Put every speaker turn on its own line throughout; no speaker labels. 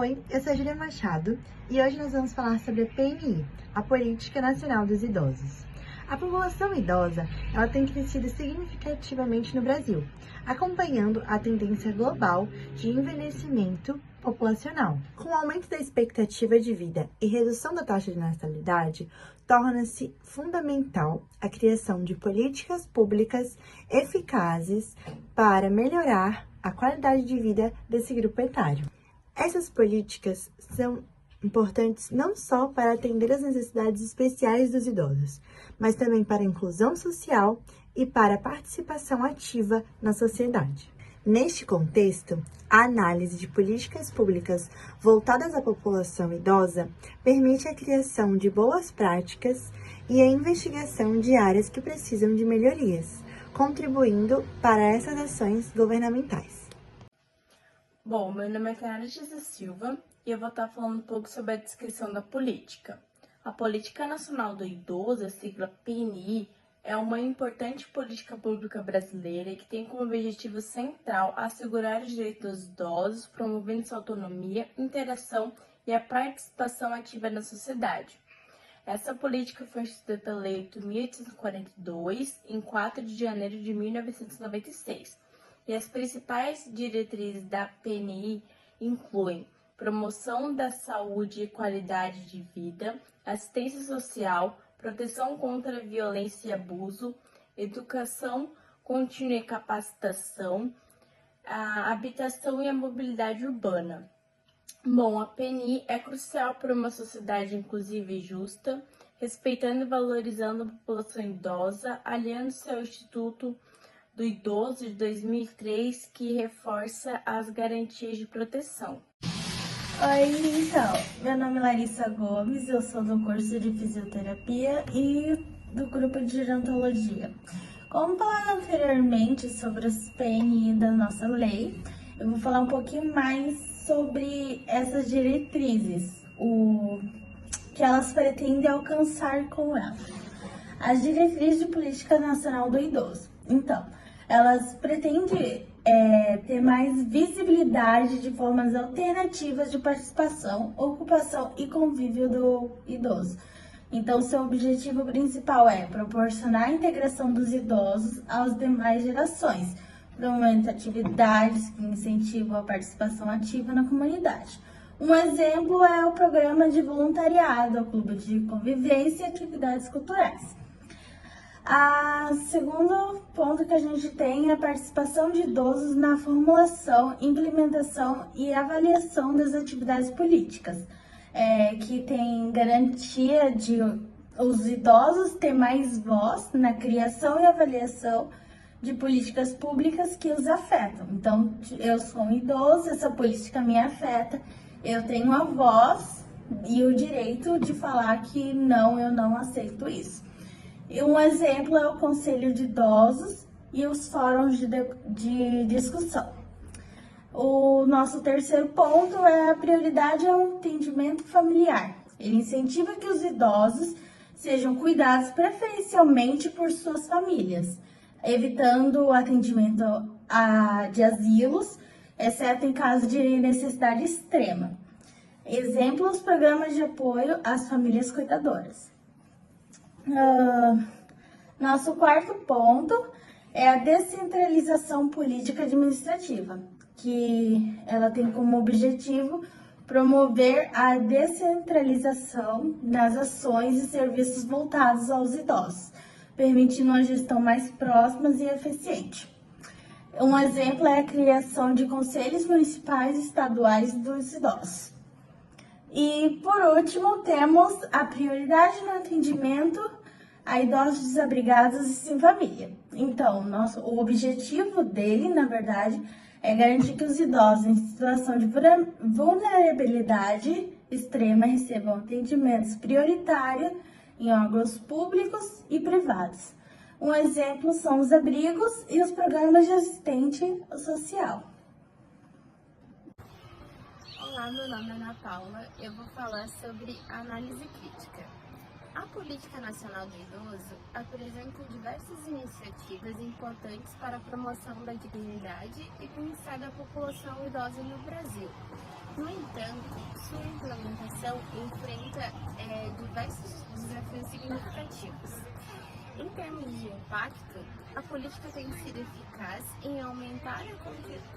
Oi, eu sou a Julia Machado e hoje nós vamos falar sobre a PNI, a Política Nacional dos Idosos. A população idosa, ela tem crescido significativamente no Brasil, acompanhando a tendência global de envelhecimento populacional. Com o aumento da expectativa de vida e redução da taxa de natalidade, torna-se fundamental a criação de políticas públicas eficazes para melhorar a qualidade de vida desse grupo etário. Essas políticas são importantes não só para atender às necessidades especiais dos idosos, mas também para a inclusão social e para a participação ativa na sociedade. Neste contexto, a análise de políticas públicas voltadas à população idosa permite a criação de boas práticas e a investigação de áreas que precisam de melhorias, contribuindo para essas ações governamentais.
Bom, meu nome é Clara Jesus Silva e eu vou estar falando um pouco sobre a descrição da política. A Política Nacional do Idoso, a sigla PNI, é uma importante política pública brasileira que tem como objetivo central assegurar os direitos dos idosos, promovendo sua autonomia, interação e a participação ativa na sociedade. Essa política foi instituída pela Lei 8.842, em 4 de janeiro de 1996. E as principais diretrizes da PNI incluem promoção da saúde e qualidade de vida, assistência social, proteção contra a violência e abuso, educação contínua e capacitação, a habitação e a mobilidade urbana. Bom, a PNI é crucial para uma sociedade inclusiva e justa, respeitando e valorizando a população idosa, aliando-se ao Instituto do Idoso de 2003, que reforça as garantias de proteção.
Oi, então, meu nome é Larissa Gomes, eu sou do curso de Fisioterapia e do grupo de Gerontologia. Como falado anteriormente sobre os PNI da nossa lei, eu vou falar um pouquinho mais sobre essas diretrizes, o que elas pretendem alcançar com elas. As diretrizes de política nacional do idoso. Então, elas pretendem ter mais visibilidade de formas alternativas de participação, ocupação e convívio do idoso. Então, seu objetivo principal é proporcionar a integração dos idosos às demais gerações, promovendo atividades que incentivam a participação ativa na comunidade. Um exemplo é o programa de voluntariado, o clube de convivência e atividades culturais. O segundo ponto que a gente tem é a participação de idosos na formulação, implementação e avaliação das atividades políticas, que tem garantia de os idosos ter mais voz na criação e avaliação de políticas públicas que os afetam. Então, eu sou um idoso, essa política me afeta, eu tenho a voz e o direito de falar que não, eu não aceito isso. Um exemplo é o Conselho de Idosos e os fóruns de discussão. O nosso terceiro ponto é a prioridade ao atendimento familiar. Ele incentiva que os idosos sejam cuidados preferencialmente por suas famílias, evitando o atendimento de asilos, exceto em caso de necessidade extrema. Exemplo, os programas de apoio às famílias cuidadoras. Nosso quarto ponto é a descentralização política administrativa, que ela tem como objetivo promover a descentralização das ações e serviços voltados aos idosos, permitindo uma gestão mais próxima e eficiente. Um exemplo é a criação de conselhos municipais e estaduais dos idosos. E, por último, temos a prioridade no atendimento a idosos desabrigados e sem família. Então, o objetivo dele, na verdade, é garantir que os idosos em situação de vulnerabilidade extrema recebam atendimentos prioritários em órgãos públicos e privados. Um exemplo são os abrigos e os programas de assistente social.
Olá, meu nome é Ana Paula. Eu vou falar sobre análise crítica. A Política Nacional do Idoso apresenta diversas iniciativas importantes para a promoção da dignidade e bem-estar da população idosa no Brasil. No entanto, sua implementação enfrenta diversos desafios significativos. Em termos de impacto, a política tem sido eficaz em aumentar a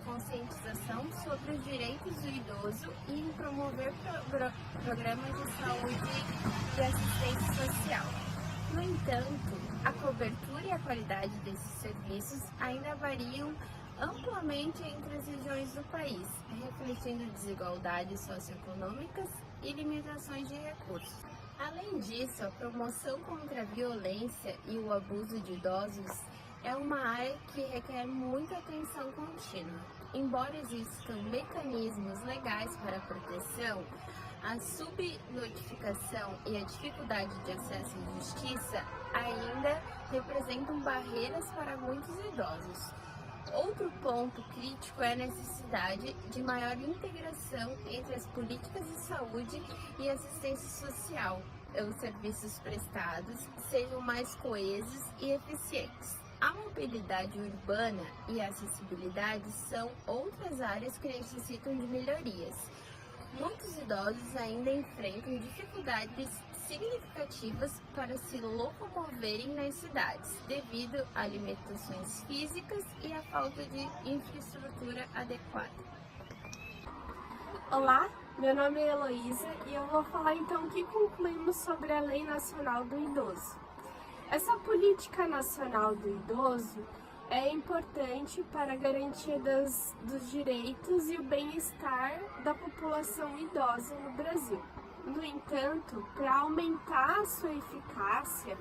conscientização sobre os direitos do idoso e em promover programas de saúde e assistência social. No entanto, a cobertura e a qualidade desses serviços ainda variam amplamente entre as regiões do país, refletindo desigualdades socioeconômicas e limitações de recursos. Além disso, a promoção contra a violência e o abuso de idosos é uma área que requer muita atenção contínua. Embora existam mecanismos legais para a proteção, a subnotificação e a dificuldade de acesso à justiça ainda representam barreiras para muitos idosos. Outro ponto crítico é a necessidade de maior integração entre as políticas de saúde e assistência social. Os serviços prestados sejam mais coesos e eficientes. A mobilidade urbana e a acessibilidade são outras áreas que necessitam de melhorias. Muitos idosos ainda enfrentam dificuldades significativas para se locomoverem nas cidades, devido a limitações físicas e à falta de infraestrutura adequada.
Olá, meu nome é Heloísa e eu vou falar então o que concluímos sobre a Lei Nacional do Idoso. Essa Política Nacional do Idoso é importante para a garantia dos direitos e o bem-estar da população idosa no Brasil. No entanto, para aumentar a sua eficácia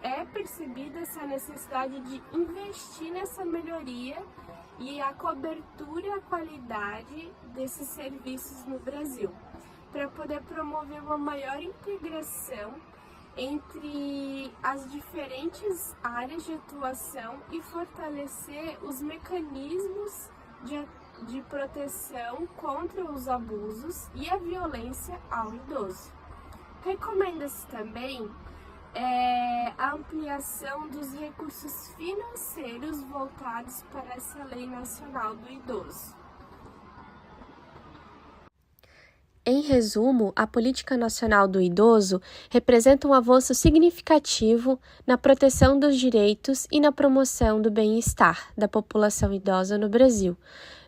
é percebida essa necessidade de investir nessa melhoria e a cobertura e a qualidade desses serviços no Brasil, para poder promover uma maior integração entre as diferentes áreas de atuação e fortalecer os mecanismos de proteção contra os abusos e a violência ao idoso. Recomenda-se também a ampliação dos recursos financeiros voltados para essa Lei Nacional do Idoso.
Em resumo, a Política Nacional do Idoso representa um avanço significativo na proteção dos direitos e na promoção do bem-estar da população idosa no Brasil.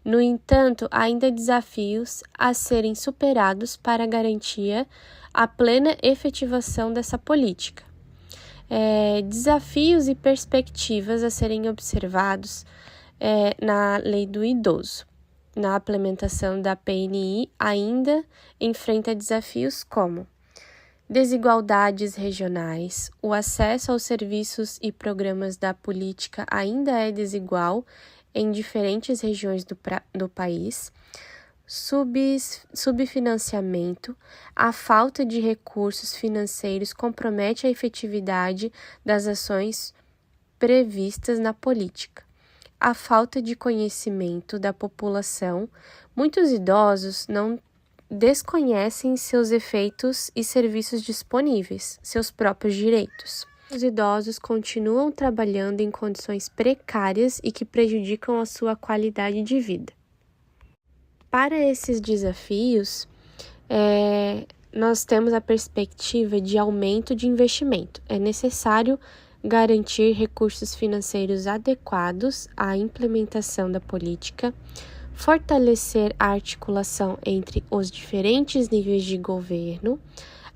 No entanto, ainda há desafios a serem superados para garantir a plena efetivação dessa política. Desafios e perspectivas a serem observados na Lei do Idoso. Na implementação da PNI, ainda enfrenta desafios como desigualdades regionais, o acesso aos serviços e programas da política ainda é desigual em diferentes regiões do país, subfinanciamento, a falta de recursos financeiros compromete a efetividade das ações previstas na política. A falta de conhecimento da população, muitos idosos não desconhecem seus efeitos e serviços disponíveis, seus próprios direitos. Os idosos continuam trabalhando em condições precárias e que prejudicam a sua qualidade de vida. Para esses desafios, nós temos a perspectiva de aumento de investimento. É necessário garantir recursos financeiros adequados à implementação da política, fortalecer a articulação entre os diferentes níveis de governo,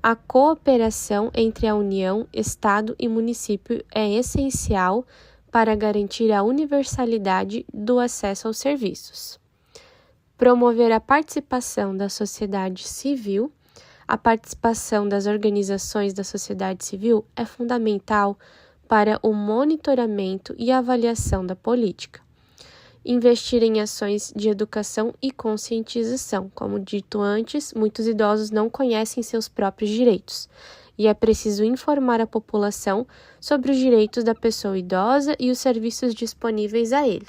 a cooperação entre a União, Estado e município é essencial para garantir a universalidade do acesso aos serviços. Promover a participação da sociedade civil. A participação das organizações da sociedade civil é fundamental para o monitoramento e avaliação da política. Investir em ações de educação e conscientização. Como dito antes, muitos idosos não conhecem seus próprios direitos e é preciso informar a população sobre os direitos da pessoa idosa e os serviços disponíveis a ele.